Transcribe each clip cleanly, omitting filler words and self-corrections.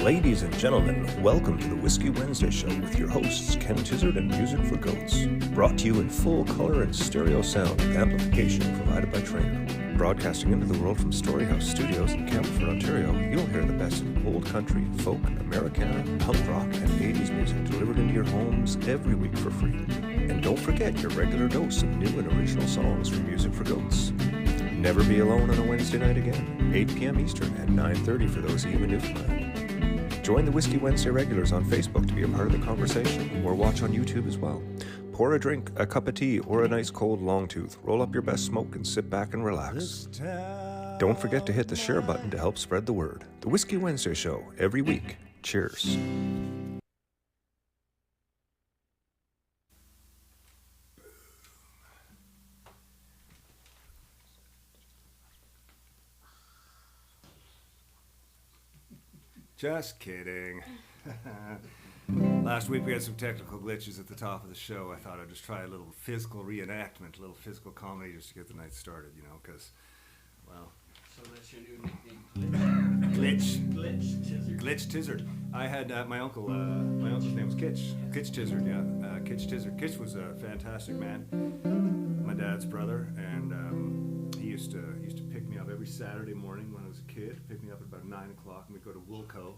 Ladies and gentlemen, welcome to the Whiskey Wednesday Show with your hosts Ken Tizzard and Music for Goats. Brought to you in full color and stereo sound with amplification provided by Trainer. Broadcasting into the world from Storyhouse Studios in Campbellford, Ontario, you'll hear the best in old country, folk, Americana, punk rock, and 80s music delivered into your homes every week for free. And don't forget your regular dose of new and original songs from Music for Goats. Never be alone on a Wednesday night again, 8 p.m. Eastern at 9:30 for those of you in Newfoundland. Join the Whiskey Wednesday regulars on Facebook to be a part of the conversation, or watch on YouTube as well. Pour a drink, a cup of tea, or a nice cold long tooth. Roll up your best smoke and sit back and relax. Don't forget to hit the share button to help spread the word. The Whiskey Wednesday Show, every week. Cheers. Just kidding. Last week we had some technical glitches at the top of the show. I thought I'd just try a little physical reenactment, a little physical comedy just to get the night started, you know, because, well... So that's your new nickname? Glitch Tizzard. I had my uncle's name was Kitch. Yeah. Kitch Tizzard, yeah. Kitch Tizzard. Kitch was a fantastic man, my dad's brother, and he used to pick me up every Saturday morning when I was a kid, pick me up at about 9 o'clock, and we'd go to Wilco,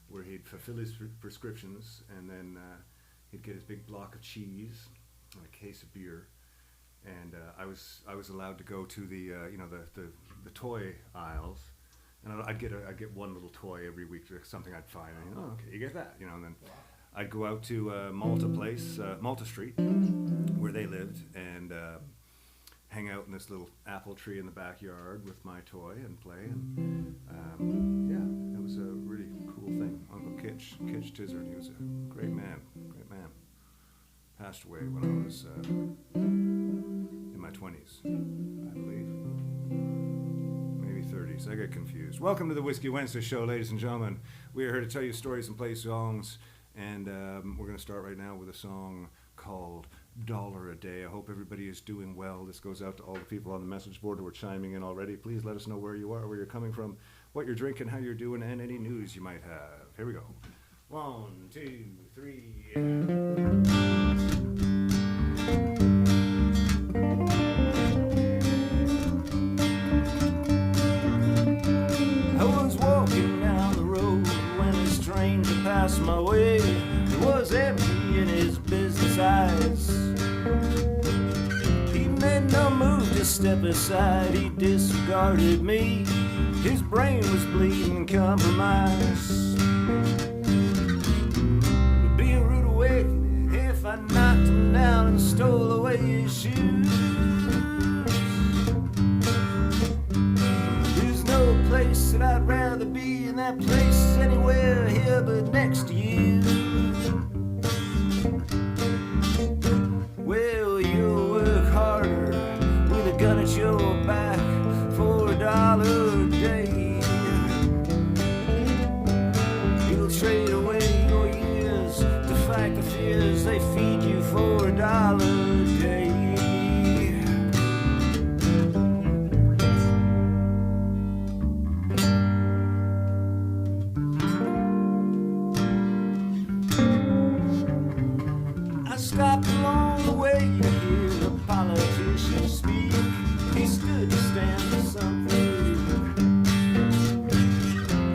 where he'd fulfill his prescriptions, and then he'd get his big block of cheese and a case of beer, and I was allowed to go to the the toy aisles, and I'd get one little toy every week, something I'd find, and okay, you get that, and then I'd go out to Malta Street, where they lived, and hang out in this little apple tree in the backyard with my toy and play, and it was a really cool thing. Uncle Kitch Tizzard, he was a great man. Passed away when I was in my 20s, I believe. Maybe 30s, I get confused. Welcome to the Whiskey Wednesday Show, ladies and gentlemen. We are here to tell you stories and play songs, and we're going to start right now with a song called $1 a Day. I hope everybody is doing well. This goes out to all the people on the message board who are chiming in already. Please let us know where you are, where you're coming from, what you're drinking, how you're doing, and any news you might have. Here we go. 1, 2, 3. I was walking down the road when a stranger passed my way. He was empty in his business eyes. He made no move to step aside. He disregarded me. His brain was bleeding and compromised. Would be a rude awakening if I knocked him down and stole away his shoes. There's no place that I'd rather be, and that place is anywhere here but next to you. Well, you'll work harder with a gun at your back for $1 a day. You'll trade away your years to fight the fears they feed you for $1 a day. I stopped along the way to hear a politician speak. He stood to stand for something.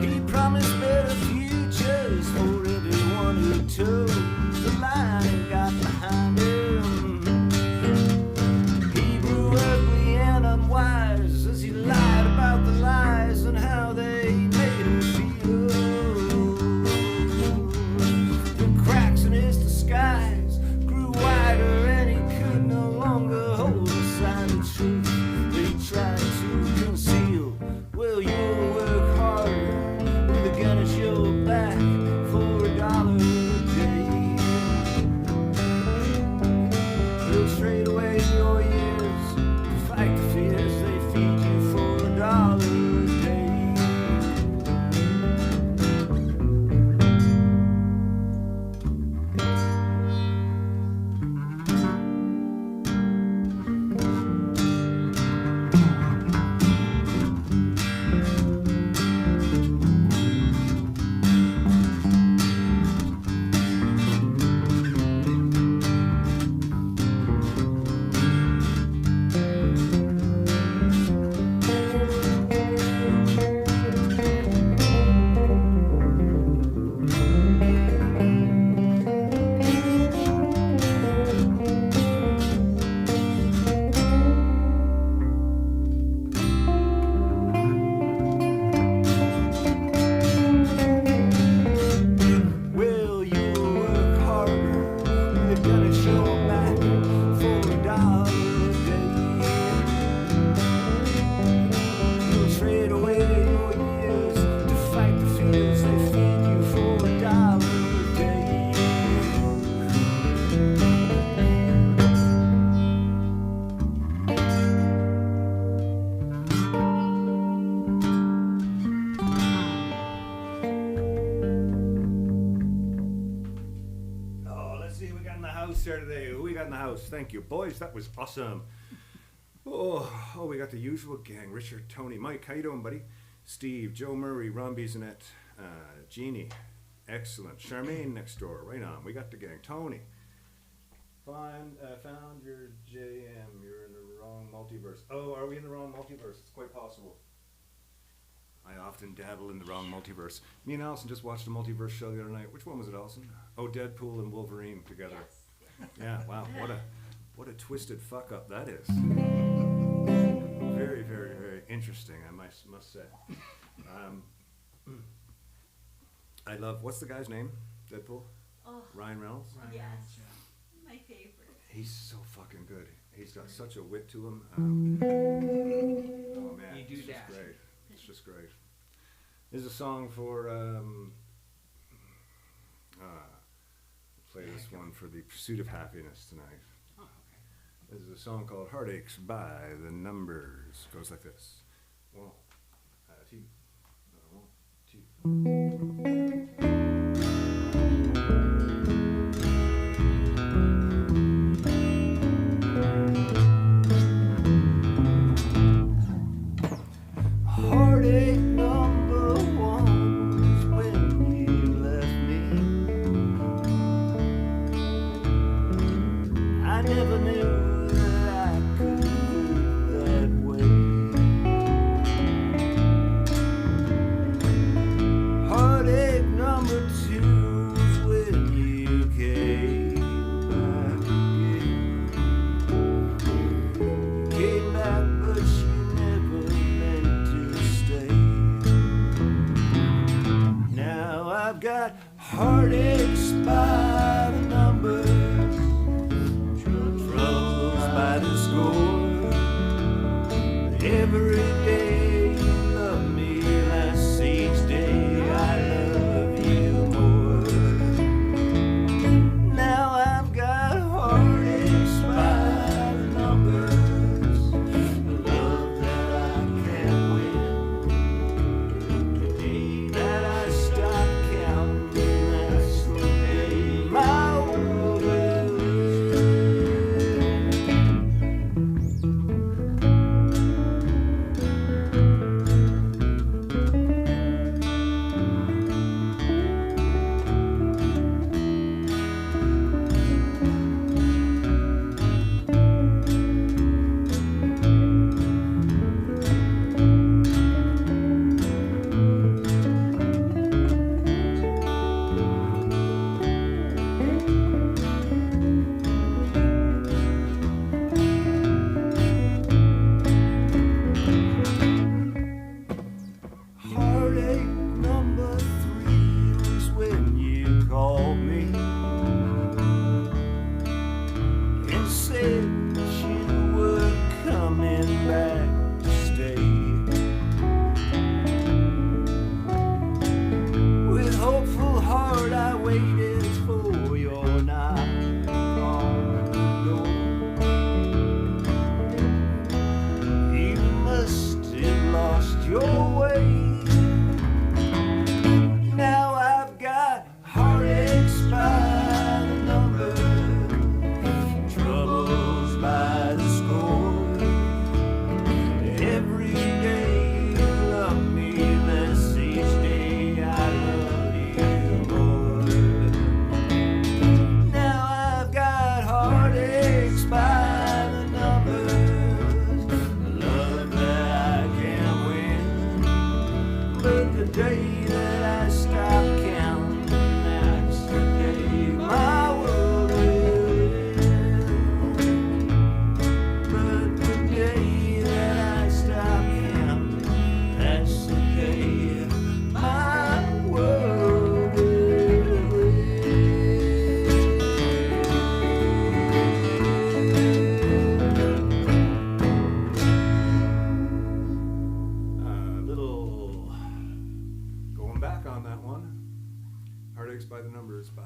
He promised better futures for everyone who took the line and got behind him. He grew ugly and unwise as he lied about the lies and how they made him feel. The cracks in his disguise grew wide house here today. Who we got in the house? Thank you, boys. That was awesome. Oh, we got the usual gang. Richard, Tony, Mike. How you doing, buddy? Steve, Joe Murray, Ron Bissonette, Jeannie. Excellent. Charmaine next door. Right on. We got the gang. Tony. Found your JM. You're in the wrong multiverse. Oh, are we in the wrong multiverse? It's quite possible. I often dabble in the wrong multiverse. Me and Allison just watched a multiverse show the other night. Which one was it, Allison? Oh, Deadpool and Wolverine together. Yes. Yeah, wow. What a twisted fuck up that is. Very, very, very interesting, I must say. I love, what's the guy's name? Deadpool? Oh, Ryan Reynolds? yes. My favorite. He's so fucking good. He's got such a wit to him. Oh man, You do it's just that. great. It's just great. This is a song for play this one for the pursuit of happiness tonight. Oh, okay. This is a song called Heartaches by the Numbers. Goes like this. One, two, one, two. Heartache number one was when you left me. I never knew that I could live that way. Heartache number two was when you came back again. You came back, but you never meant to stay. Now I've got heartaches by the number, troubles by the score. Every day you love me less, each day I love you more. Now I've got heartaches by the numbers, love that I can't win. The day that I stop counting, that's the day my world will end. Heartache number three was when you called me and said that you were coming back to stay. With hopeful heart I waited for your knock on the door. You must have lost your way. Now I've got heartaches by the number, troubles by the score. Every day you love me less, each day I love you more. Now I've got heartaches by the numbers, love that I can't win. But the day that I stop counting, that's the day my world will end. But the day that I stop counting, that's the day my world will end. Little going back on that one. Heartaches by the Numbers by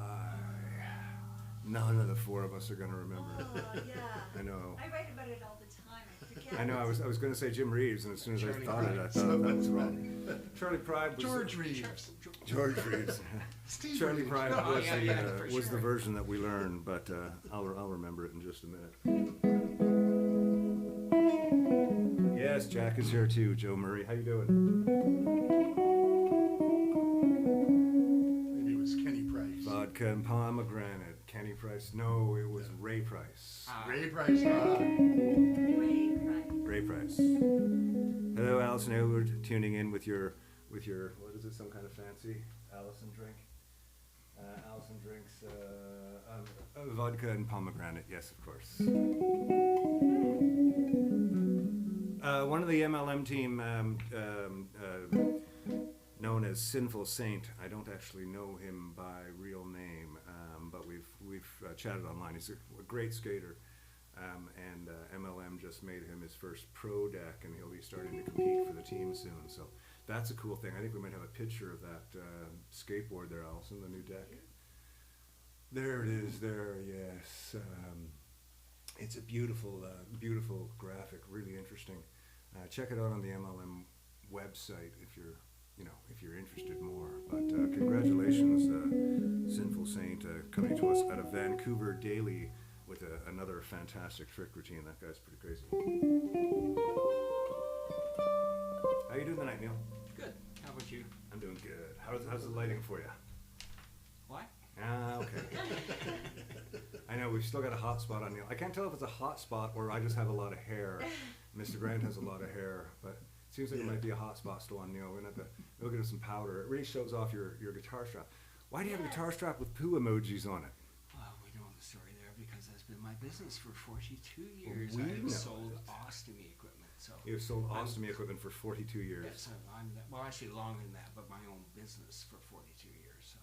none of the four of us are gonna remember. Oh, yeah. I know. I write about it all the time. I I know. I was going to say Jim Reeves, and as soon as Charlie I thought it, I Pride. thought that was wrong. Charlie Pride was George Reeves. George Reeves. Steve Charlie Reeves. Pride Oh, was, yeah, for was the sure. version that we learned, but I'll remember it in just a minute. Yes, Jack is here too. Joe Murray, how you doing? Maybe it was Kenny Price. Vodka and pomegranate. Kenny Price. No, it was Ray Price. Ray Price. Ray Price. Ray Price. Hello, Alison Edward, tuning in with your what is it? Some kind of fancy Allison drink. Allison drinks vodka and pomegranate. Yes, of course. One of the MLM team, known as Sinful Saint. I don't actually know him by real name, but we've chatted online. He's a great skater, and MLM just made him his first pro deck, and he'll be starting to compete for the team soon. So that's a cool thing. I think we might have a picture of that skateboard there, Allison, the new deck. There it is. There, yes. It's a beautiful, beautiful graphic. Really interesting. Check it out on the MLM website if you're interested more. But congratulations, Sinful Saint, coming to us out of Vancouver daily with another fantastic trick routine. That guy's pretty crazy. How you doing tonight, Neil? Good. How about you? I'm doing good. How's the lighting for you? What? Ah, okay. I know, we've still got a hot spot on Neil. I can't tell if it's a hot spot or I just have a lot of hair. Mr. Grant has a lot of hair, but it seems like it might be a hot spot still on Neil. We're going to have to go get him some powder. It really shows off your guitar strap. Why do you have a guitar strap with poo emojis on it? Well, we know the story there because that's been my business for 42 years. We know I've sold it. ostomy equipment. So You've sold I'm- ostomy equipment for 42 years. Yes, well, actually longer than that, but my own business for 42 years. So,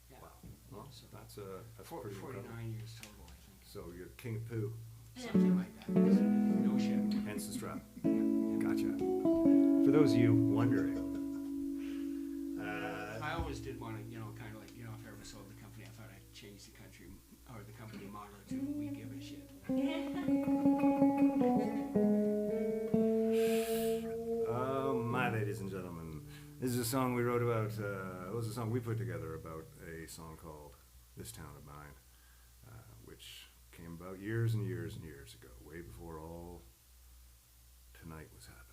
yeah. Wow. Well, So that's pretty 49 incredible. years total, I think. So you're king of poo, Something like that. No shit. hence the strap. Yeah, yeah. Gotcha. For those of you wondering, I always did want to, kind of like, if I ever sold the company, I thought I'd change the country or the company motto to "We give a shit." oh my ladies and gentlemen, this is a song we wrote about, it was a song we put together about a song called This Town of Mine, which came about years and years and years ago, way before all tonight was happening.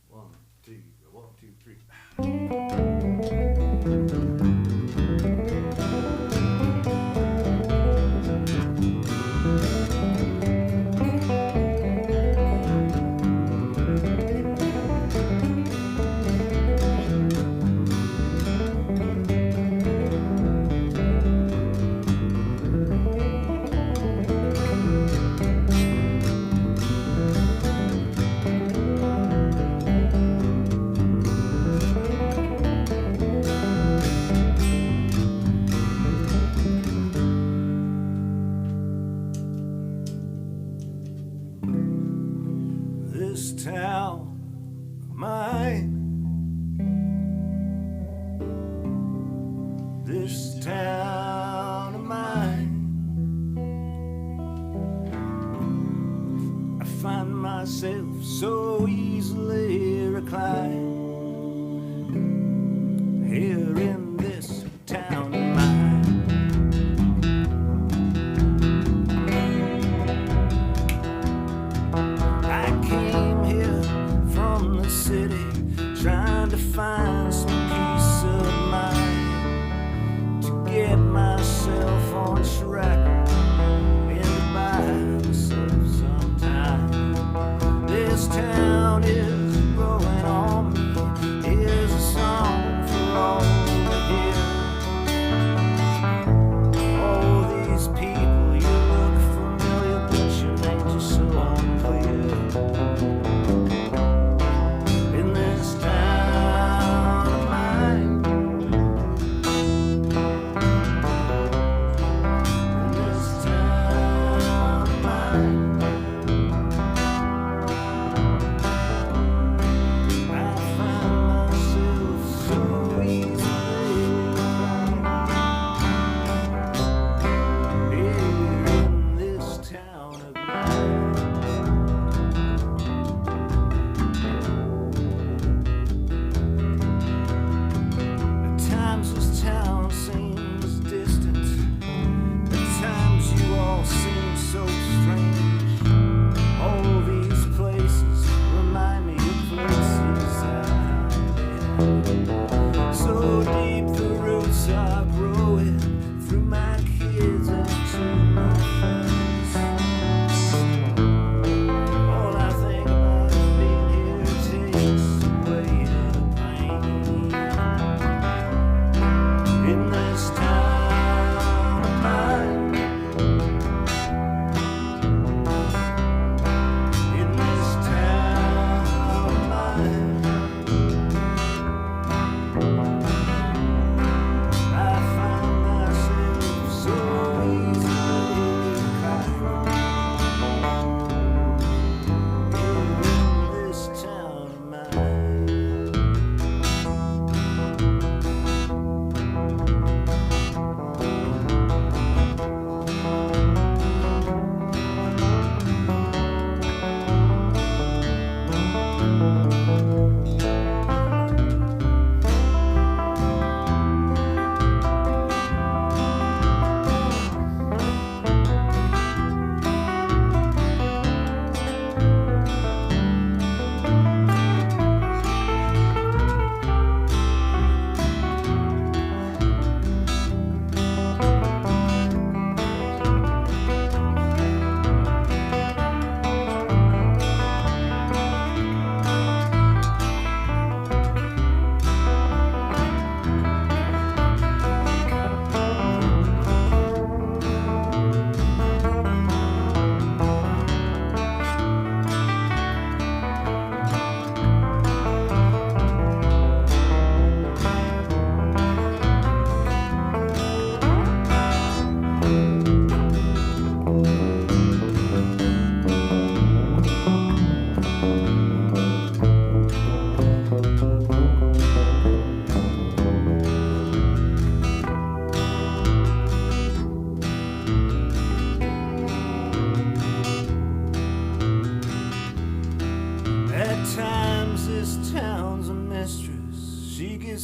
1, 2, 3. This town of mine, this town of mine, I find myself so easily reclined here in this town of mine. I came here from the city trying to find some peace of mind to get myself on track and to buy myself some time. This town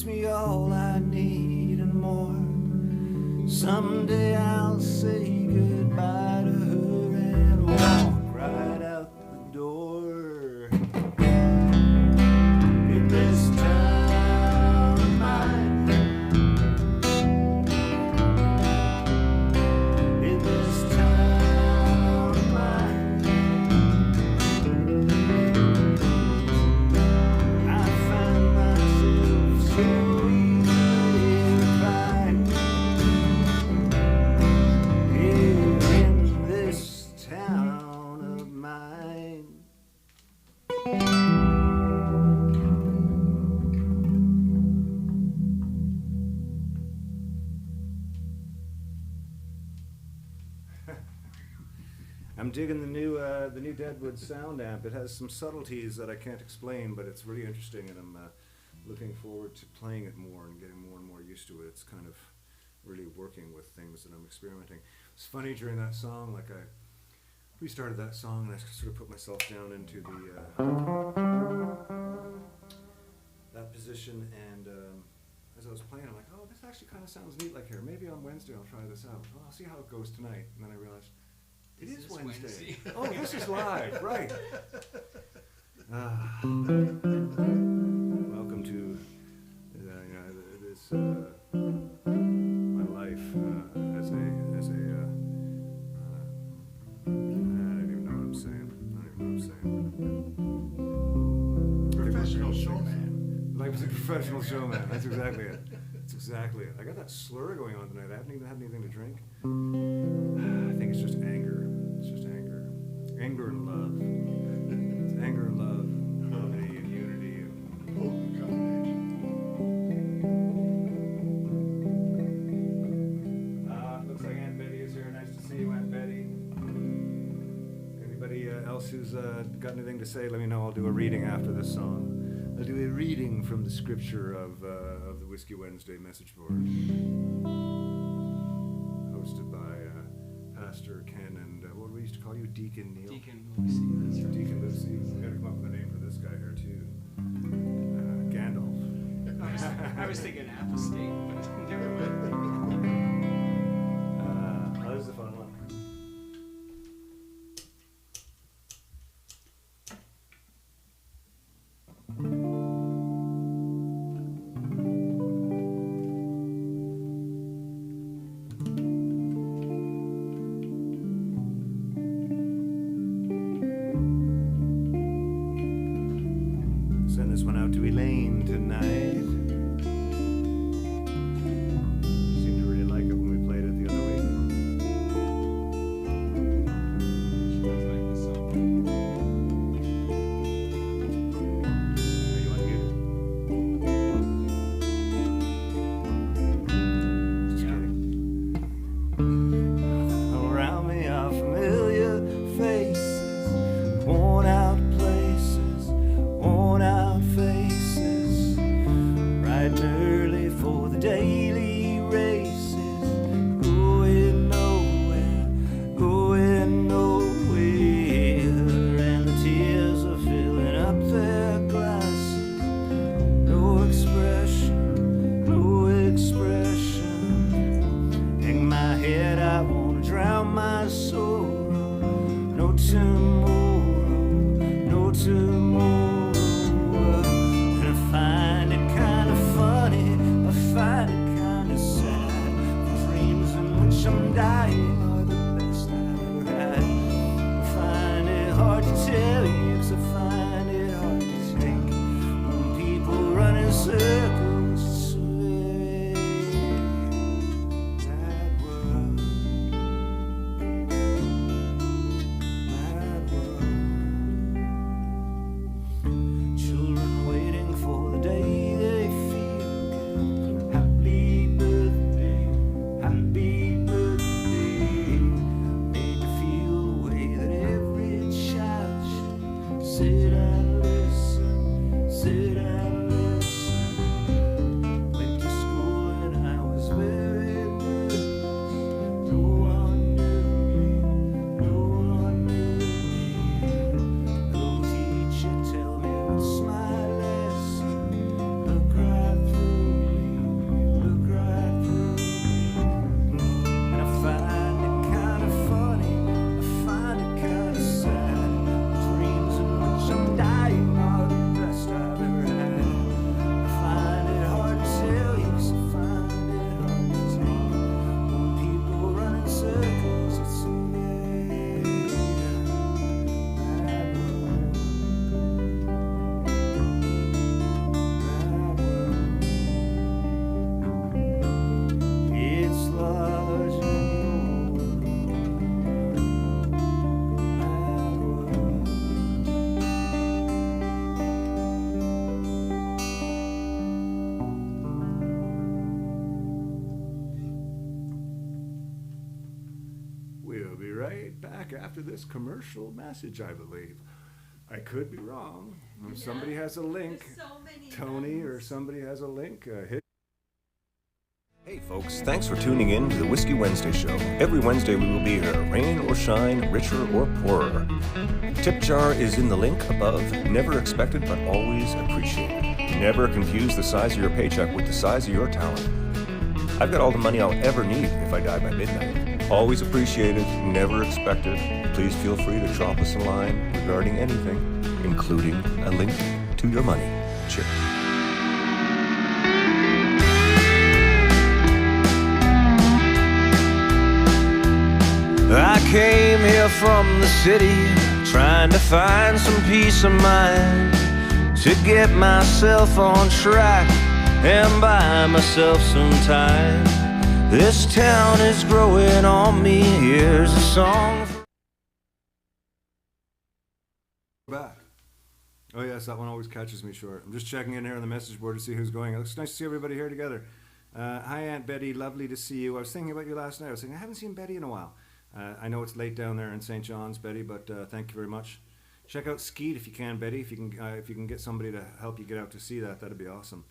gives me all I need and more. Someday I'll say goodbye to her and walk right out the door. In this town of mine, in this town of mine, I find myself so easily reclined here in this town of mine. I'm digging the new Deadwood sound amp. It has some subtleties that I can't explain, but it's really interesting, and I'm looking forward to playing it more and getting more and more used to it. It's kind of really working with things that I'm experimenting. It's funny during that song, like I restarted that song and I sort of put myself down into the that position, and as I was playing, I'm like, oh, this actually kind of sounds neat. Like here, maybe on Wednesday I'll try this out. Well, I'll see how it goes tonight, and then I realized. It is Wednesday. Oh, this is live, right. Welcome to this my life as a I don't even know what I'm saying. Professional showman. Life as a professional showman. That's exactly it. That's exactly it. I got that slur going on tonight. I haven't even had anything to drink. I think it's just anger. It's just anger. Anger and love. It's anger and love. Harmony and unity. Potent combination. Looks like Aunt Betty is here. Nice to see you, Aunt Betty. Anybody else who's got anything to say, let me know. I'll do a reading after this song. I'll do a reading from the scripture of the Whiskey Wednesday message board. Hosted by Pastor Ken and what do we used to call you? Deacon Neil? Deacon Lucy, that's right. Deacon Lucy. We gotta come up with a name for this guy here too. Gandalf. I was thinking Apple State, but never mind. Oh, this is a fun one. Send this one out to Elaine tonight. Seemed to really like it when we played it the other week. She does like this song. Are you unmuted? Just kidding. Around me are familiar faces, worn out places, worn out faces, riding early for the daily races, going nowhere, and the tears are filling up their glasses. No expression, no expression. Hang my head, I wanna drown my sorrow. No tomorrow, no tomorrow. And I find it kind of funny, I find it kind of sad. The dreams in which I'm dying are the best I've ever had. I find it hard to tell you, 'cause I find it hard to take. When people run in circles, it's a very mad world. Mad world. Children waiting for the day they feel good. Happy birthday, happy birthday. right back after this commercial message, I believe. I could be wrong. If somebody has a link, There's so many Tony or ones. somebody has a link, hit. Hey folks, thanks for tuning in to the Whiskey Wednesday show. Every Wednesday we will be here, rain or shine, richer or poorer. Tip jar is in the link above. Never expected but always appreciated. Never confuse the size of your paycheck with the size of your talent. I've got all the money I'll ever need if I die by midnight. Always appreciated, never expected. Please feel free to drop us a line regarding anything, including a link to your money. Cheers. I came here from the city, trying to find some peace of mind, to get myself on track and buy myself some time. This town is growing on me. Here's a song. Back. Oh yes, that one always catches me short. I'm just checking in here on the message board to see who's going. It's nice to see everybody here together. Hi Aunt Betty, lovely to see you. I was thinking about you last night. I was thinking I haven't seen Betty in a while. I know it's late down there in St. John's, Betty, but thank you very much. Check out Skeet if you can, Betty. If you can get somebody to help you get out to see that, that'd be awesome.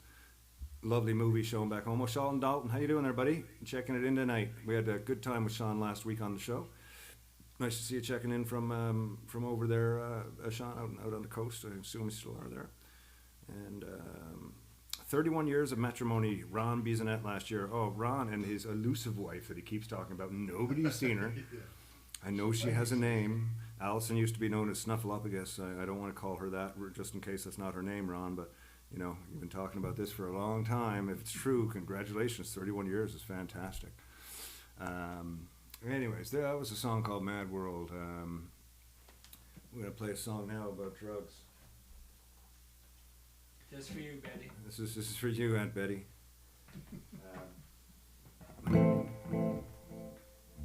Lovely movie showing back home. Oh, Sean Dalton, how you doing there, buddy? Checking it in tonight. We had a good time with Sean last week on the show. Nice to see you checking in from over there, Sean, out on the coast. I assume you still are there. And 31 years of matrimony. Ron Bisonet last year. Oh, Ron and his elusive wife that he keeps talking about. Nobody's seen her. I know she has a name. Allison used to be known as Snuffleupagus. I don't want to call her that just in case that's not her name, Ron. But, you know, you've been talking about this for a long time. If it's true, congratulations. 31 years is fantastic. Anyways, that was a song called Mad World. We're going to play a song now about drugs. Just for you, Betty. This is for you, Aunt Betty. Yeah,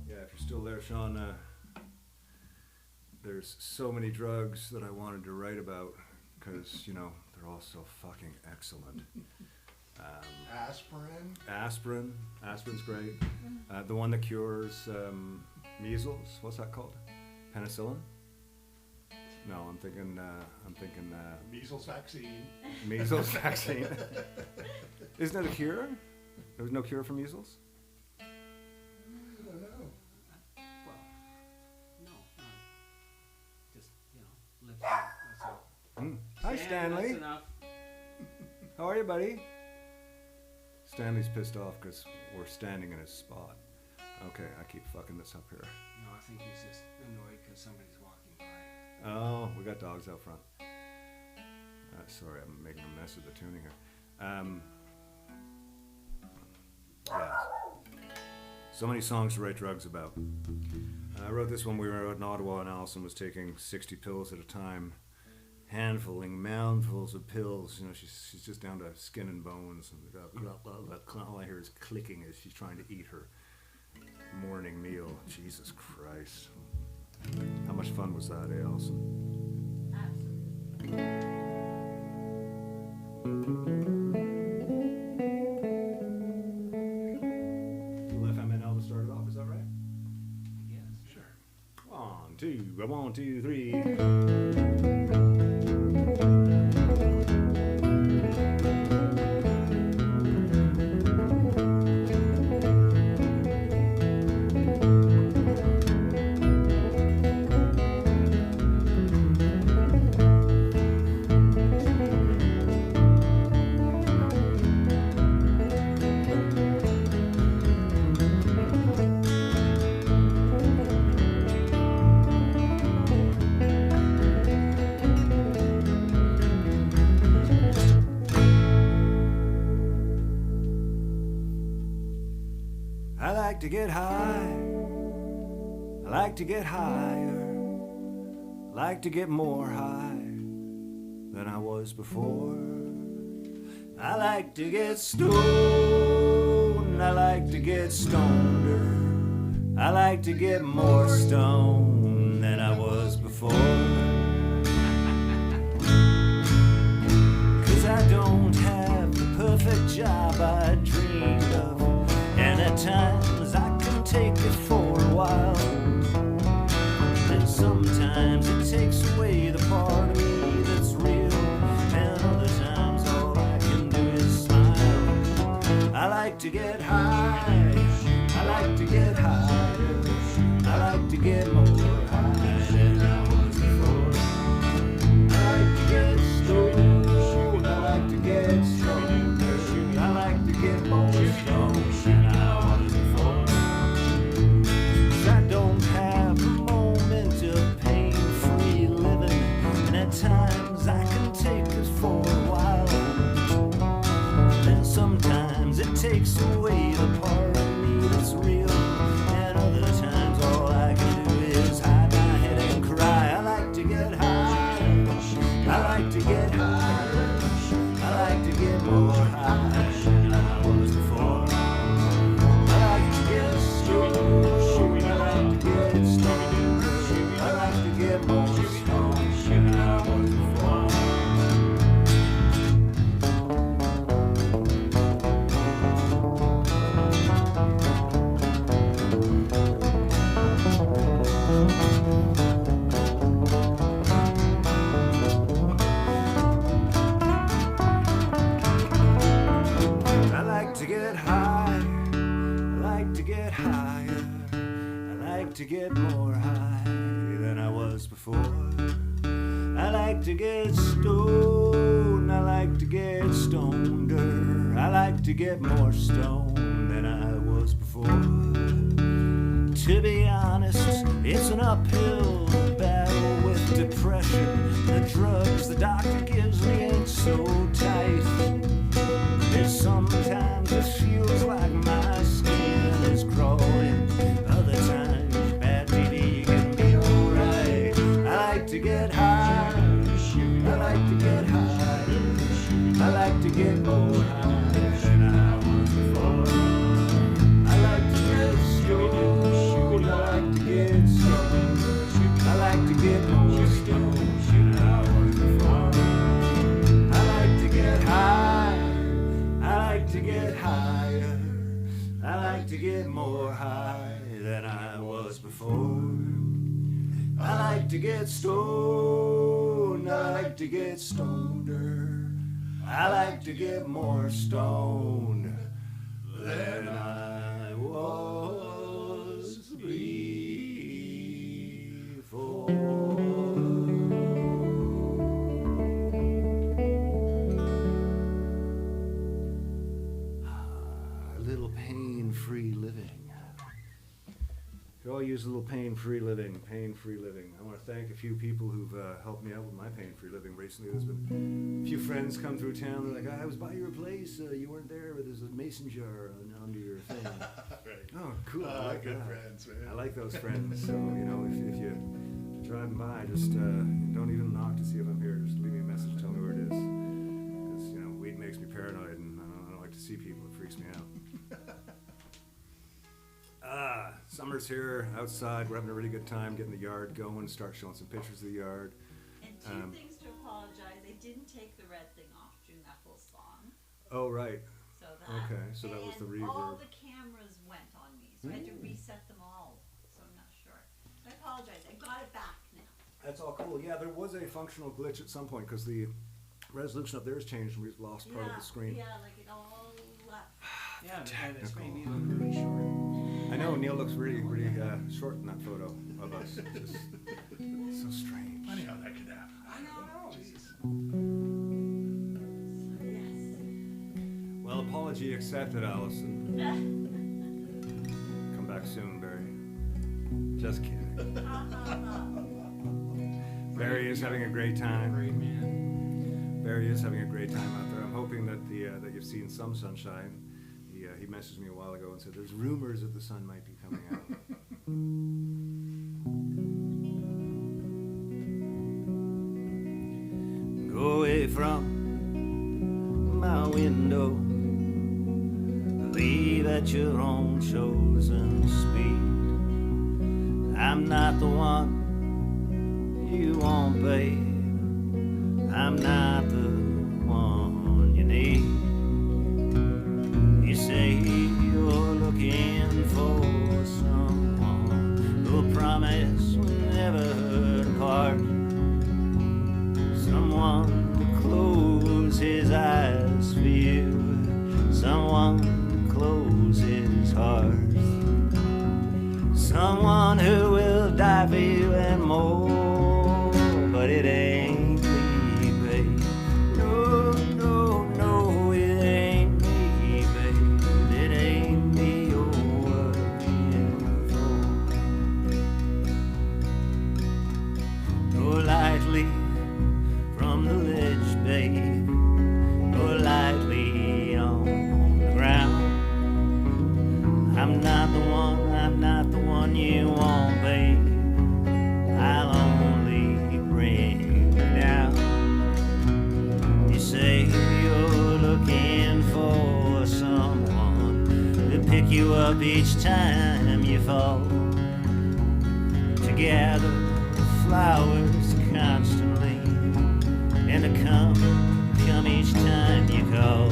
if you're still there, Sean, there's so many drugs that I wanted to write about because, you know, they're all so fucking excellent. Aspirin. Aspirin's great. The one that cures measles, what's that called? Penicillin? No, I'm thinking Measles vaccine. measles vaccine. Isn't it a cure? There's no cure for measles? I don't know. Well, no. Just, live through it, that's all. Hi, Stan, Stanley. That's enough. How are you, buddy? Stanley's pissed off because we're standing in his spot. Okay, I keep fucking this up here. No, I think he's just annoyed because somebody's walking by. Oh, we got dogs out front. Sorry, I'm making a mess of the tuning here. Yeah. So many songs to write drugs about. I wrote this when we were out in Ottawa and Allison was taking 60 pills at a time. Handfuling, moundfuls of pills. You know, she's just down to skin and bones. And all I hear is clicking as she's trying to eat her morning meal. Jesus Christ. How much fun was that, eh, Allison? Absolutely. Little FMNL to start it off, is that right? Yes. Sure. 1, 2, 3. I like to get high, I like to get higher, I like to get more high than I was before. I like to get stoned, I like to get stoneder, I like to get more stoned than I was before. 'Cause I don't have the perfect job I dreamed of, and at times I can take it for a while. Sometimes it takes away the part of me that's real, and other times all I can do is smile. I like to get high, I like to get higher, I like to get more high than I was before. I like to get stoned, I like to get stoned, I like to get more stoned than I was before. 'Cause I don't have a moment of pain-free living, and at times I can take it for a while. And sometimes it takes away the part of me that's real, and other times all I can do is hide my head and cry. I like to get high, I like to get higher, I like to get more high than I was before. I like to get stoned, I like to get stoned, I like to get more stoned than I was before. I like to get high, I like to get higher, I like to get more high than I was before. I like to get stoned, I like to get stoneder, I like to get more stoned than I was before. To be honest, it's an uphill battle with depression. The drugs the doctor gives me ain't so tight. There's sometimes it feels like my skin is crawling. Other times bad TV can be alright. I like to get high, I like to get higher, I like to get more high than I was before. I like to get stoned, I like to get stoned, I like to get more stoned than I was before. I like to get high, I like to get higher, I like to get more high than I was before. I like to get stoned, I like to get stoneder, I like to get more stoned than I was before. A little pain-free living. Could all use a little pain-free living, pain-free living. I want to thank a few people who've helped me out with my pain-free living recently. There's been a few friends come through town. They're like, I was by your place. You weren't there, but there's a mason jar under your thing. Right. Oh, cool. I like Good that. friends, man. I like those friends. So, you know, if you're driving by, just don't even knock to see if I'm here. Just leave me a message, tell me where it is. Because, you know, weed makes me paranoid, and I don't like to see people. It freaks me out. Summer's here, outside. We're having a really good time getting the yard going, start showing some pictures of the yard. And two things to apologize. They didn't take the red thing off during that whole song. Oh, right. So that. Okay, so that was the and all reverb. the cameras went on me, so I had to reset them all. So I'm not sure. I apologize. I got it back now. That's all cool. Yeah, there was a functional glitch at some point because the resolution up there has changed and we've lost part of the screen. Yeah, like it all left. Yeah, and it's made me look really short. I know Neil looks really, really short in that photo of us. Just so strange. Funny how that could happen. I know. Jesus. Yes. Well, apology accepted, Allison. Come back soon, Barry. Just kidding. Barry is having a great time. Great man. Barry is having a great time out there. I'm hoping that that you've seen some sunshine. He messaged me a while ago and said there's rumors that the sun might be coming out. Go away from my window, leave at your own chosen speed. I'm not the one you want, babe. I'm not the one you need. You say you're looking for someone who'll promise we'll never part. someone who will die for you and more, but it ain't me, babe. No, no, no, it ain't me, babe. It ain't me you're working for. Go lightly from the ledge, babe. Go lightly on the ground. I'm not the one you want, babe. I'll only bring you down. You say you're looking for someone to pick you up each time you fall, to gather flowers constantly, and to come each time you call.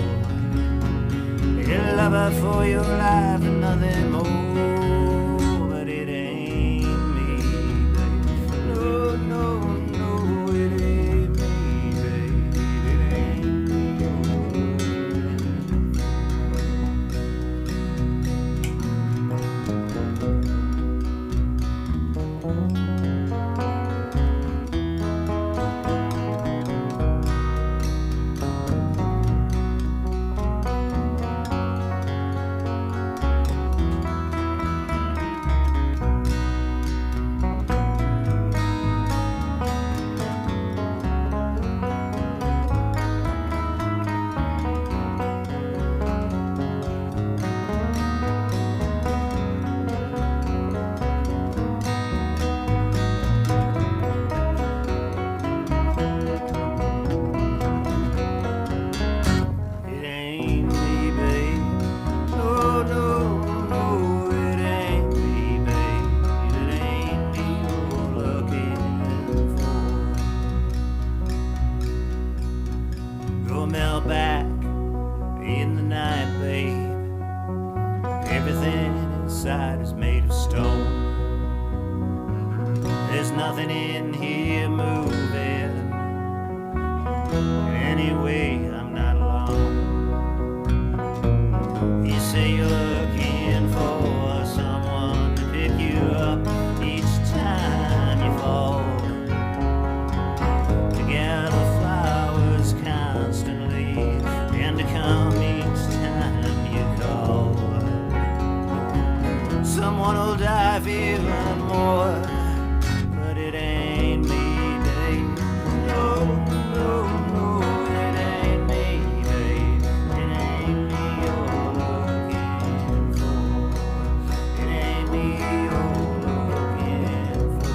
A lover for your life and nothing more, but it ain't me, babe. No, no, no, it ain't me, babe. It ain't me. Back in the night, babe. Everything inside is made of stone. There's nothing in here moving. Anyway, I'm not alone. You say you're looking for someone to pick you up each time you fall, to gather flowers constantly, and to come each time you call. Someone will die for you and more, but it ain't me, babe. No, no, no, it ain't me, babe. It ain't me you're looking for. It ain't me you're looking for.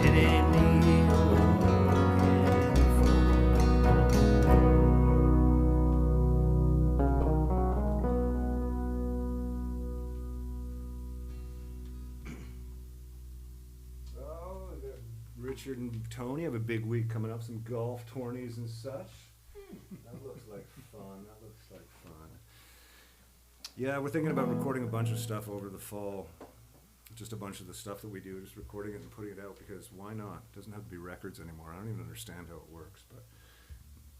It ain't me you're looking for. Richard and Tony have a big week coming up, some golf tourneys and such. That looks like fun. Yeah, we're thinking about recording a bunch of stuff over the fall. Just a bunch of the stuff that we do, just recording it and putting it out, because why not? It doesn't have to be records anymore. I don't even understand how it works. But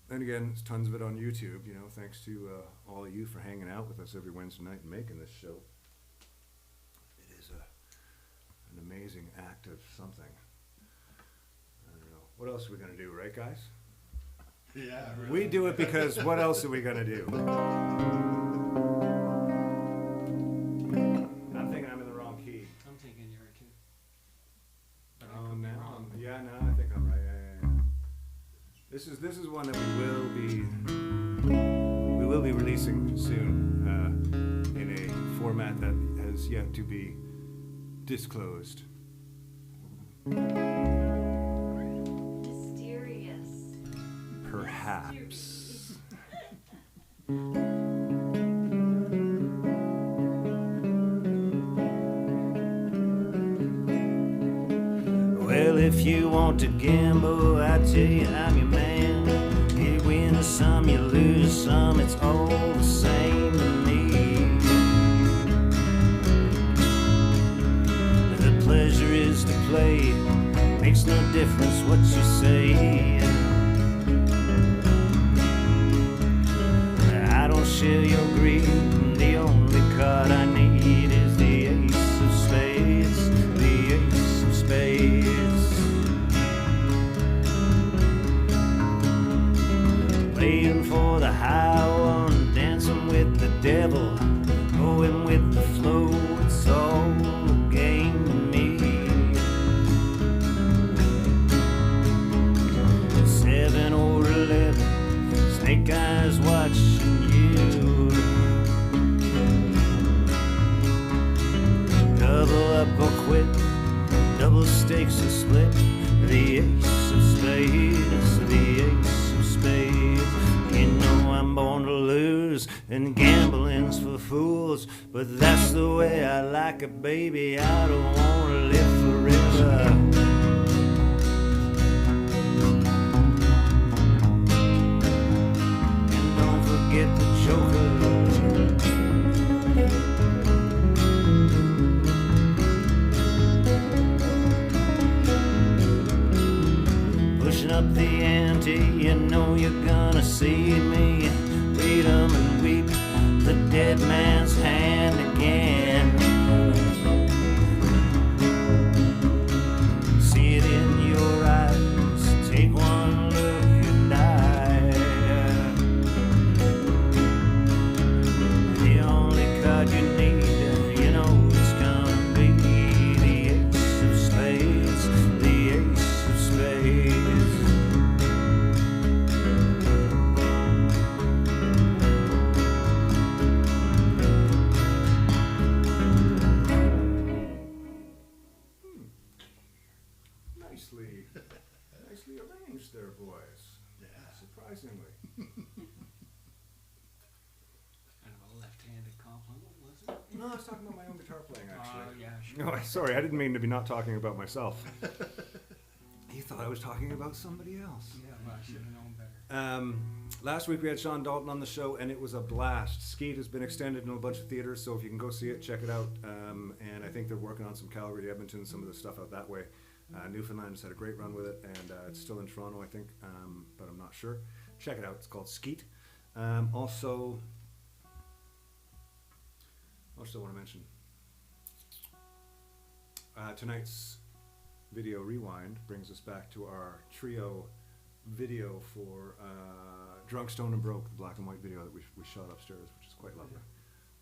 then again, there's tons of it on YouTube, you know, thanks to all of you for hanging out with us every Wednesday night and making this show. It is an amazing act of something. I don't know. What else are we going to do, right, guys? Yeah, We do it because what else are we going to do? I'm thinking I'm in the wrong key. I'm thinking you are too. But I Oh, could be now wrong. yeah, no, I think I'm right. Yeah. This is one that we will be releasing soon in a format that has yet to be disclosed. Mysterious. Perhaps. Well, if you want to gamble, I tell you I'm your man. You win some, you lose some, it's all the same to me. The pleasure is to play, makes no difference what you say. I don't share your greed, the only card I need is the ace of spades. takes a split. The ace of spades, the ace of spades. You know I'm born to lose, and gambling's for fools. But that's the way I like it, baby. I don't wanna live forever. And don't forget the joker. Up the ante, you know you're gonna see me read 'em and weep the dead man's hand again. See it in your eyes, take one look and die. The only card you need, you know it's gonna be the ace of spades, the ace of spades. Nicely arranged there, boys. Yeah. Surprisingly. Kind of a left-handed compliment, was it? No, I was talking about my own guitar playing, actually. Yeah, sure. No, sorry, I didn't mean to be not talking about myself. You thought I was talking about somebody else. Yeah, well, I should have known better. Last week we had Sean Dalton on the show, and it was a blast. Skeet has been extended in a bunch of theaters, so if you can go see it, check it out. And I think they're working on some Calgary, Edmonton, some of the stuff out that way. Newfoundland has had a great run with it, and it's still in Toronto, I think, but I'm not sure. Check it out. It's called Skeet. Also, what else do I want to mention? Tonight's video rewind brings us back to our trio video for Drunk, Stoned, and Broke, the black and white video that we shot upstairs, which is quite lovely.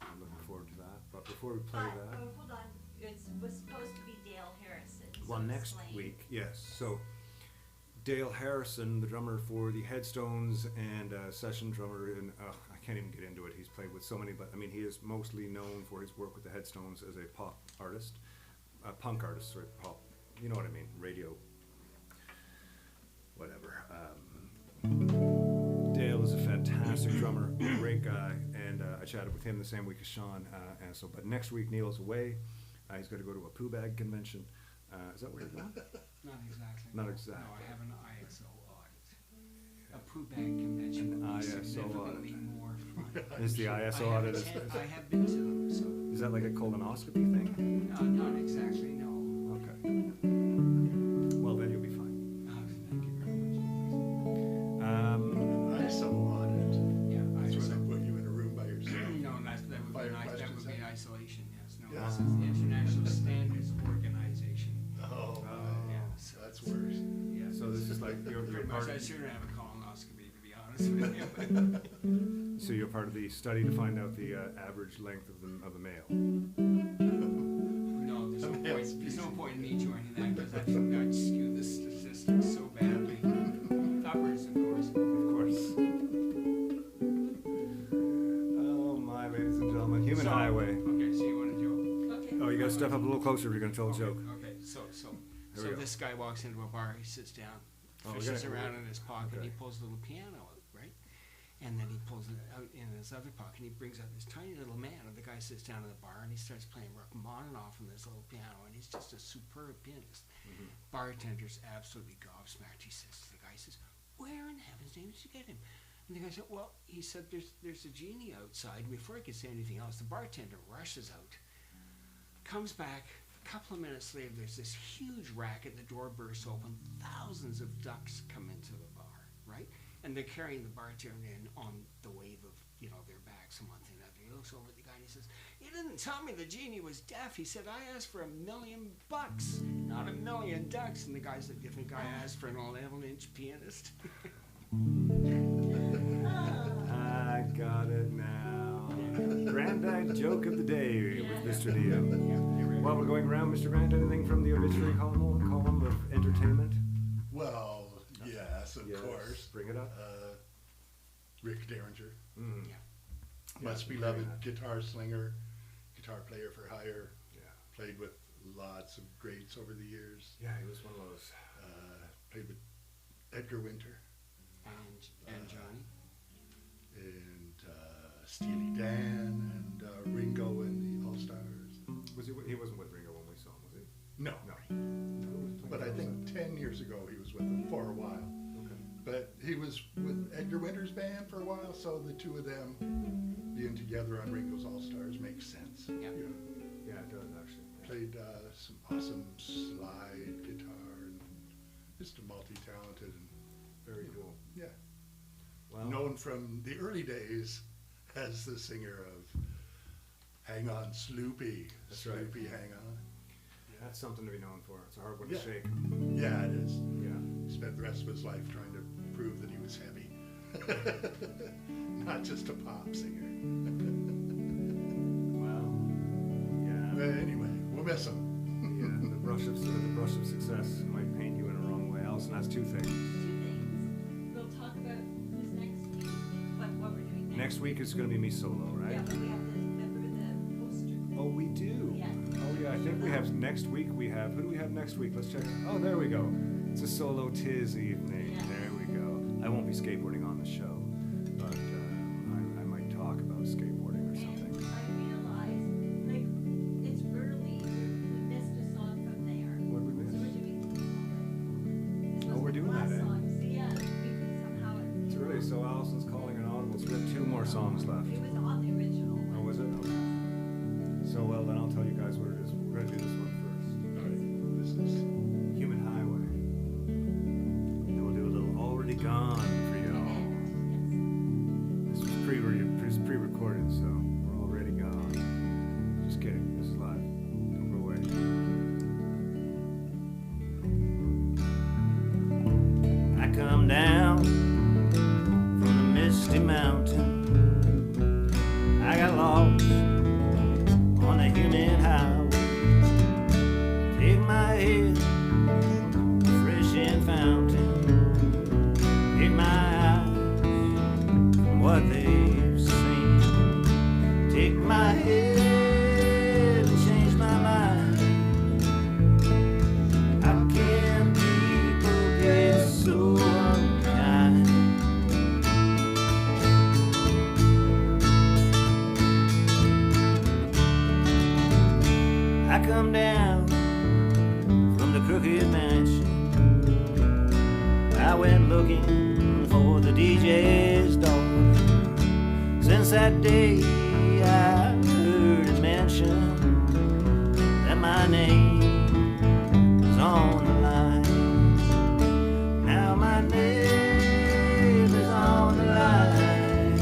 I'm looking forward to that. But before we play that... Oh, hold on. It was supposed to be Dale Harrison. Well, so next explain. week, yes. So, Dale Harrison, the drummer for the Headstones and session drummer, and I can't even get into it. He's played with so many, but I mean, he is mostly known for his work with the Headstones as a pop artist, punk artist, sorry, pop. You know what I mean? Radio, whatever. Dale is a fantastic drummer, great guy, and I chatted with him the same week as Sean. But next week Neil's away. He's got to go to a poo bag convention. Is that where you're going? Not exactly. Not No. exactly. No, I have an ISO audit. A poo bag convention would be ISO significantly audit. more fun. Is the ISO audit? I have been to them, so. Is that like a colonoscopy thing? Not exactly, no. Okay. Well, then you'll be fine. Thank you very much. ISO audit. Yeah, That's ISO. where they put you in a room by yourself. No, that would be Fire questions, in isolation, yes. No, Yeah. this is the International Standards Organization. Oh, Yeah, so, that's worse. yeah. So this is like you're Pretty part. much, I'd sooner have a colonoscopy, to be honest with you. So you're part of the study to find out the average length of the male. No, there's no point in me joining that, because I'd skew the statistics so badly. Uppers, of course. Of course. Oh my, ladies and gentlemen, Human Highway. Okay, so you want a joke? Okay. Oh, you got to step up a little closer if you're going to tell a joke. Okay, so Here we go. this guy walks into a bar, he sits down, Oh, we fishes gotta- around in his pocket, okay. he pulls a little piano out, right? And then he pulls it out in his other pocket, and he brings out this tiny little man, and the guy sits down at the bar, and he starts playing Rachmaninoff on this little piano, and he's just a superb pianist. Bartender's absolutely gobsmacked. He says to the guy, he says, "Where in heaven's name did you get him?" And the guy said, "Well," he said, there's a genie outside." And before he could say anything else, the bartender rushes out, comes back. A couple of minutes later, there's this huge racket. The door bursts open. Thousands of ducks come into the bar, right? And they're carrying the bartender in on the wave of, their backs and one thing and another. He looks over at the guy and he says, "You didn't tell me the genie was deaf." He said, "I asked for $1 million, not 1,000,000 ducks." And the guy said, "You think I asked for an 11-inch pianist?" I got it now. Granddad joke of the day with Mr. Dio. While we're going around, Mr. Grant, anything from the obituary column of entertainment? Well, yes, of Yes, course. bring it up. Rick Derringer, Mm. Yeah. much very beloved nice. guitar slinger, guitar player for hire. Yeah. Played with lots of greats over the years. Yeah, he was one of those. Played with Edgar Winter And Johnny. and Steely Dan and Ringo and the All Stars. Was he wasn't with Ringo when we saw him, was he? No, No. but I think 10 years ago he was with them for a while. Okay. But he was with Edgar Winter's band for a while, so the two of them being together on Ringo's All Stars makes sense. Yeah. You know, Yeah, it does actually. played some awesome slide guitar and just a multi-talented and Very cool. yeah, Well, known from the early days as the singer of "Hang On, Sloopy." That's right. Sloopy, hang on. that's something to be known for. It's a hard one Yeah. to shake. Yeah, it is. Yeah. He spent the rest of his life trying to prove that he was heavy, not just a pop singer. Well, yeah. But anyway, we'll miss him. Yeah, the brush of success might paint you in a wrong way. Allison, that's two things. Two things. We'll talk about this next week, what we're doing Next week is going to be me solo, right? Yeah, but we have the poster. Oh, we do. Yes. Oh, yeah. I think we have next week. Who do we have next week? Let's check. Oh, there we go. It's a solo Tiz evening. Yes. There we go. I won't be skateboarding on the show, but I might talk about skateboarding or something. And I realized, like, it's early. We missed a song from there. What did we So miss? we're doing this Oh, we're was the doing that, last eh? song. So yeah, we could somehow. It's early, so Allison's calling an audible. So we have two more songs left. It was on the original. Oh, was it? Okay. So, well, then I'll tell you guys what it is. We're going to do this one first. All right, this is Human Highway. And we'll do a little Already Gone for y'all. This was pre-recorded, so we're already gone. Just kidding. This is live. Don't go away. I come down from the misty mountain. I got lost on the human highway. Take my head, fresh and fountain. Take my eyes from what they've seen. Take my head and change my mind. How can people get so unkind? I come down from the crooked mansion. I went looking for the DJ's daughter. Since that day I heard it mentioned that my name was on the line. Now my name is on the line.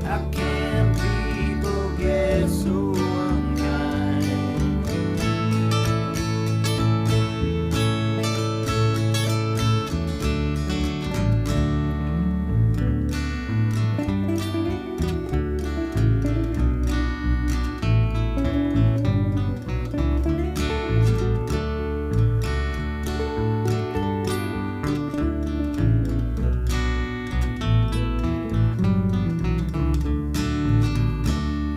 How can people get so unkind?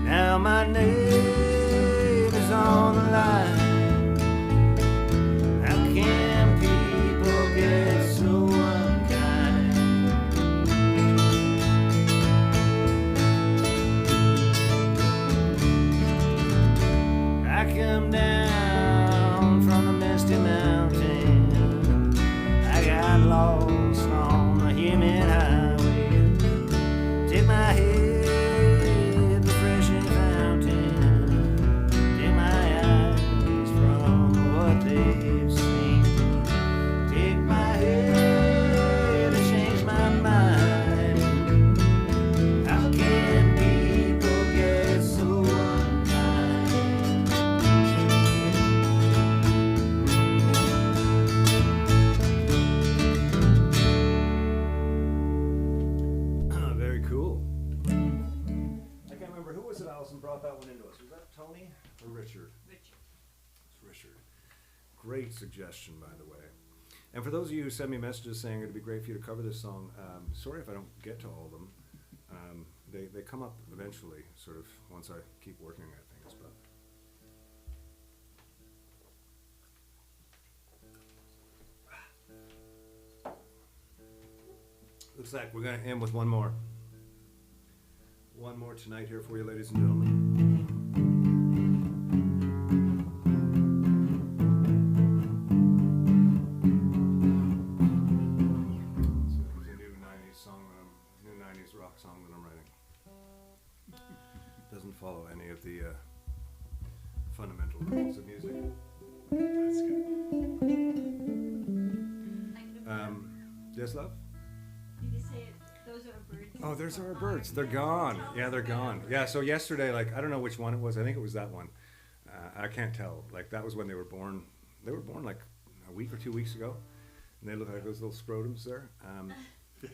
Now my name is on the line. How can people get so unkind? I come down from the misty mountain. I got lost on the human highway. Take my head, refreshing fountain. Take my eyes from what they've seen. Take my head and change my mind. How can people get so unkind? Very cool. I can't remember who was it. Allison brought that one into us. Was that Tony or Richard? Richard. It's Richard. Great suggestion, by the way. And for those of you who send me messages saying it'd be great for you to cover this song, sorry if I don't get to all of them. They come up eventually, sort of once I keep working at things. But sec. We're going to end with one more. One more tonight here for you, ladies and gentlemen. So it's a new 90s song, new 90s rock song that I'm writing. Doesn't follow any of the fundamental rules of music. That's good. Yes, love? Did you say those are birds? Oh, there's our birds. They're gone. Yeah, they're gone. Yeah, so yesterday, like, I don't know which one it was. I think it was that one. I can't tell. Like, that was when they were born. They were born like a week or 2 weeks ago. And they look like those little scrotums there.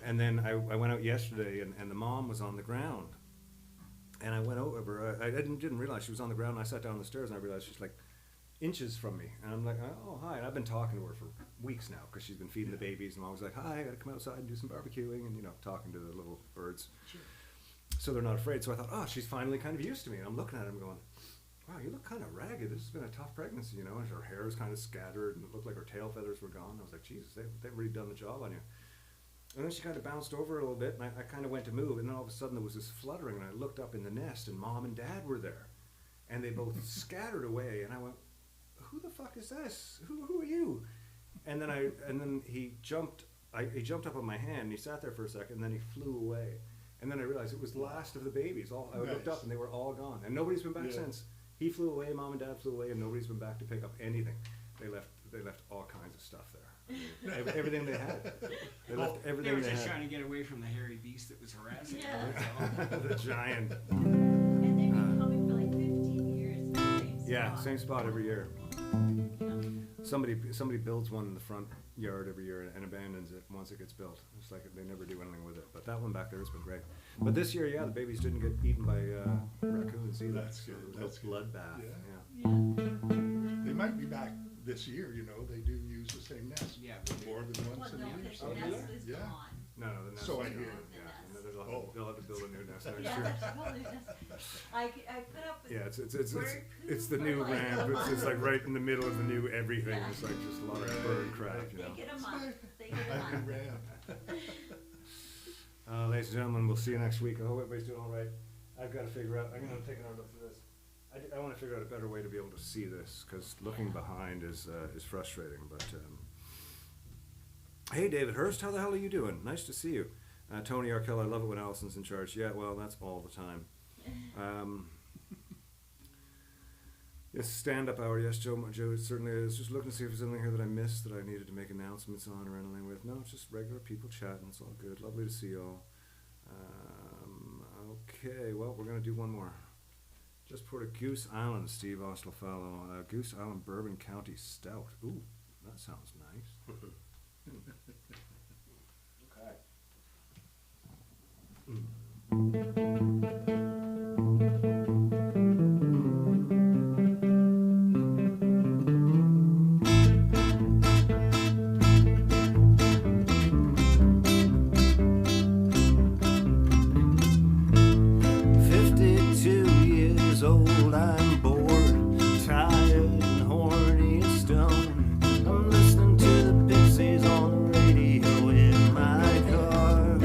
And then I went out yesterday, and the mom was on the ground. And I went over. I didn't realize she was on the ground. And I sat down on the stairs, and I realized she's like inches from me. And I'm like, oh, hi. And I've been talking to her for weeks now because she's been feeding the babies. And I'm always like, hi, I got to come outside and do some barbecuing and, talking to the little birds. Sure. So they're not afraid. So I thought, oh, she's finally kind of used to me. And I'm looking at her and going, wow, you look kind of ragged. This has been a tough pregnancy, And her hair is kind of scattered and it looked like her tail feathers were gone. I was like, Jesus, they've really done the job on you. And then she kind of bounced over a little bit, and I kind of went to move, and then all of a sudden there was this fluttering, and I looked up in the nest, and Mom and Dad were there. And they both scattered away, and I went, who the fuck is this? Who are you? And then he jumped up on my hand, and he sat there for a second, and then he flew away. And then I realized it was the last of the babies. I looked up, and they were all gone. And nobody's been back since. He flew away, Mom and Dad flew away, and nobody's been back to pick up anything. They left all kinds of stuff there. Everything they had. They left They everything were they just had. trying to get away from the hairy beast that was harassing Yeah. them. The giant. And they've been coming for like 15 years. Same Yeah, spot. same spot every year. Yeah. Somebody builds one in the front yard every year and abandons it once it gets built. It's like they never do anything with it. But that one back there has been great. But this year, the babies didn't get eaten by raccoons either. That's So good, there was that's no good. bloodbath. Yeah. Yeah. They might be back this year, They do use the same nest. Yeah. More than Well, once no, a year. because So the yeah. nest is Yeah. gone. No, the nest So is I gone. hear. Yeah, and then Oh. they'll have to build a new nest next Yeah, year. that's a whole new nest. I put up with Yeah, it's bird the poop new for like ramp. a It's just month. like right in the middle of the new everything. Yeah. It's like just a lot of bird crap, They get a month. They get a I month. ran. Ladies and gentlemen, we'll see you next week. I hope everybody's doing all right. I've got to figure out. I'm going to take another look through this. I want to figure out a better way to be able to see this because looking behind is frustrating. But hey, David Hurst, how the hell are you doing? Nice to see you. Tony Arkell, I love it when Allison's in charge. Yeah, well, that's all the time. Yes, stand-up hour. Yes, Joe, it certainly is. Just looking to see if there's anything here that I missed that I needed to make announcements on or anything with. No, it's just regular people chatting. It's all good. Lovely to see you all. Okay, well, we're going to do one more. Just poured a Goose Island, Steve Ostlefallow. Goose Island Bourbon County Stout. Ooh, that sounds nice. Okay. Old, I'm bored, tired, and horny and stoned. I'm listening to the Pixies on the radio in my car.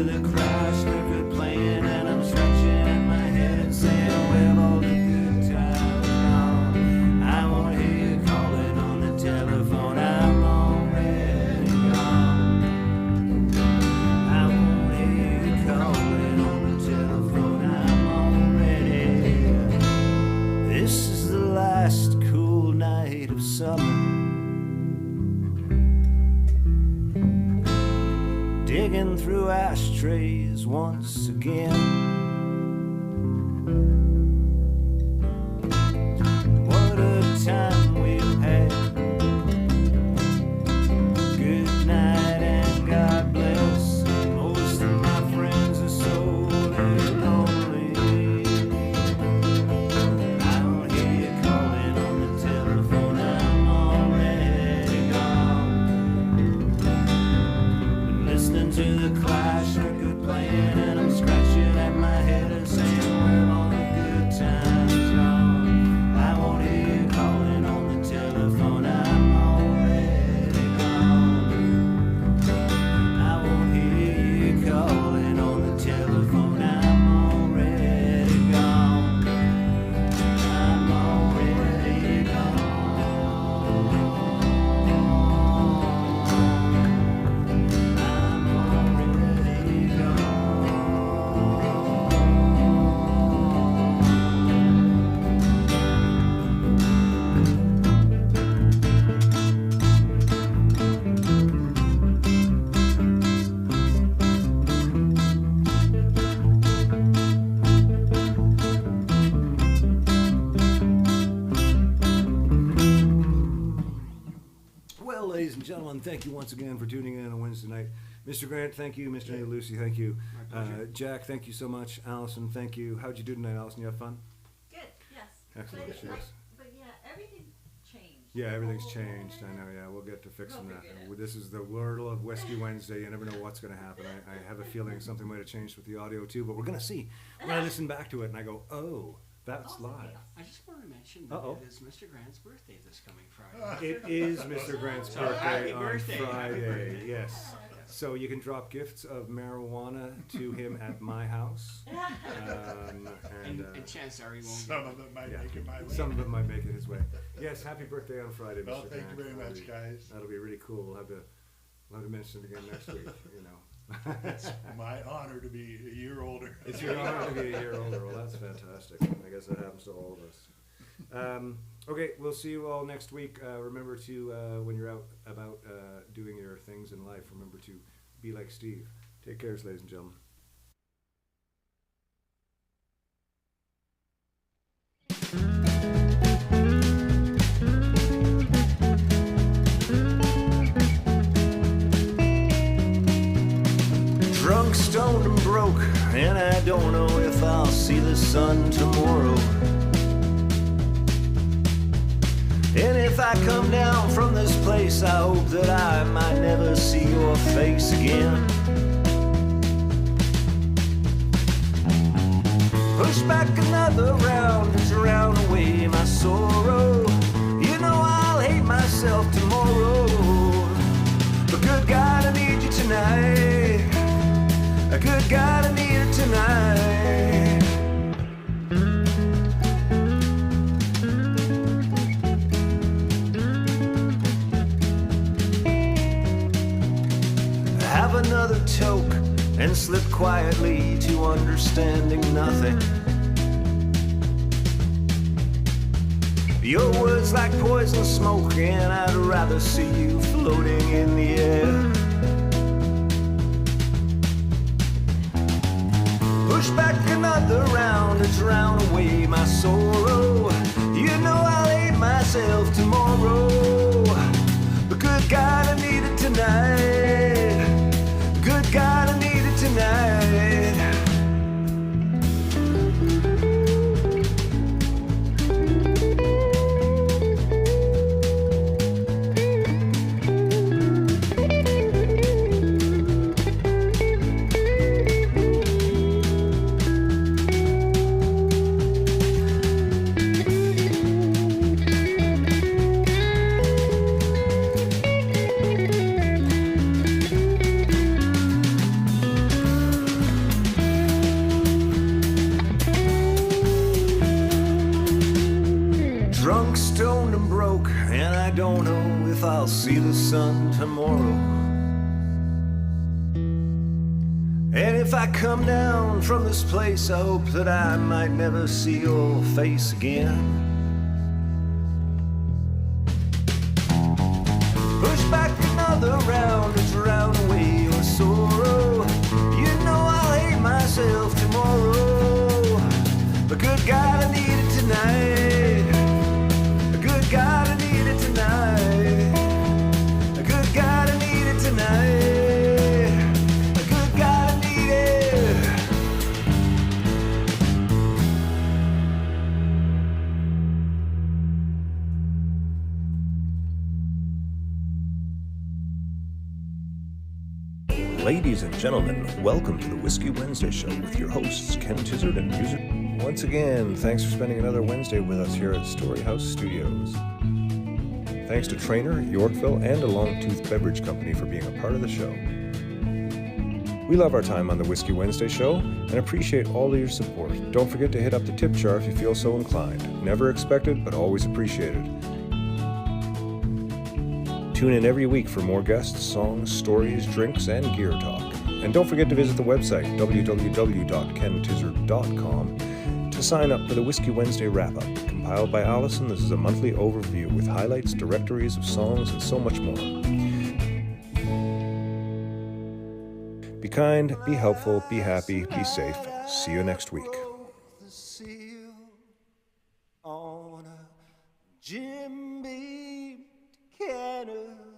to the crash record playing, and I'm scratching my head and saying, where all the good times gone? I won't hear you calling on the telephone, I'm already gone. I won't hear you calling on the telephone, I'm already. This is the last cool night of summer. Digging through ashtrays once again. What a time we've had. Good night and God bless. Most of my friends are so very lonely. I don't hear you calling on the telephone, I'm already gone. Been listening to the Clash record playing, and I'm scratching at my head and saying, where all the good times gone? I won't hear you calling on the telephone, I'm already gone. I won't hear you calling on the telephone, I'm already gone. I'm already gone. I'm already gone. Well, ladies and gentlemen, thank you once again for tuning in on Wednesday night. Mr. Grant, thank you. Mr. Lucy, thank you. My pleasure. Jack, thank you so much. Allison, thank you. How'd you do tonight, Allison? You have fun? Good, yes. Excellent. But, Yes, yes. but yeah, everything changed. Yeah, everything's Oh, changed. I yeah. know. Yeah, we'll get to fixing We'll that. figure it out. Well, this is the whirl of Whiskey Wednesday. You never know what's going to happen. I have a feeling something might have changed with the audio too, but we're going to see. When I listen back to it and I go, oh, that's Also live. chaos. I just want to mention that Uh-oh. it is Mr. Grant's birthday this coming Friday. It is Mr. Grant's So birthday happy on birthday, happy Friday. birthday. Yes. So you can drop gifts of marijuana to him at my house. And chances are he won't Some get of it might Yeah. make it my way. Some of it might make it his way. Yes, happy birthday on Friday, Well, Mr. thank you Grant. very much, guys. That'll be really cool. We'll have to mention it again next week, you know. It's my honor to be a year older. It's your honor to be a year older. Well, that's fantastic. I guess that happens to all of us. Okay, we'll see you all next week. Remember to, when you're out about doing your things in life, remember to be like Steve. Take care, ladies and gentlemen. Drunk, stoned, and broke, and I don't know if I'll see the sun tomorrow. And if I come down from this place, I hope that I might never see your face again. Push back another round to drown away my sorrow. You know I'll hate myself tomorrow. But good God, I need you tonight. Good God, I need you tonight. Have another toke and slip quietly to understanding nothing. Your words like poison smoke, and I'd rather see you floating in the air. Push back another round to drown away my sorrow. You know I'll hate myself tomorrow. But good God, I need it tonight. Good God, I need it tonight. old and broke, and I don't know if I'll see the sun tomorrow. And if I come down from this place, I hope that I might never see your face again. Push back another round to drown away your sorrow. You know I'll hate myself tomorrow. But good God, I need it tonight. Good God, I need it tonight. Good God, I need it tonight. Good God, I need it. Ladies and gentlemen, welcome to the Whiskey Wednesday Show with your hosts, Ken Tizzard and Music. Once again, thanks for spending another Wednesday with us here at Storyhouse Studios. Thanks to Trainer, Yorkville, and a Longtooth Beverage Company for being a part of the show. We love our time on the Whiskey Wednesday Show and appreciate all of your support. Don't forget to hit up the tip jar if you feel so inclined. Never expected, but always appreciated. Tune in every week for more guests, songs, stories, drinks, and gear talk. And don't forget to visit the website, www.kentizzard.com, to sign up for the Whiskey Wednesday Wrap-Up. Compiled by Allison, this is a monthly overview with highlights, directories of songs, and so much more. Be kind, be helpful, be happy, be safe. See you next week. The seal on a Jim Beam cannon.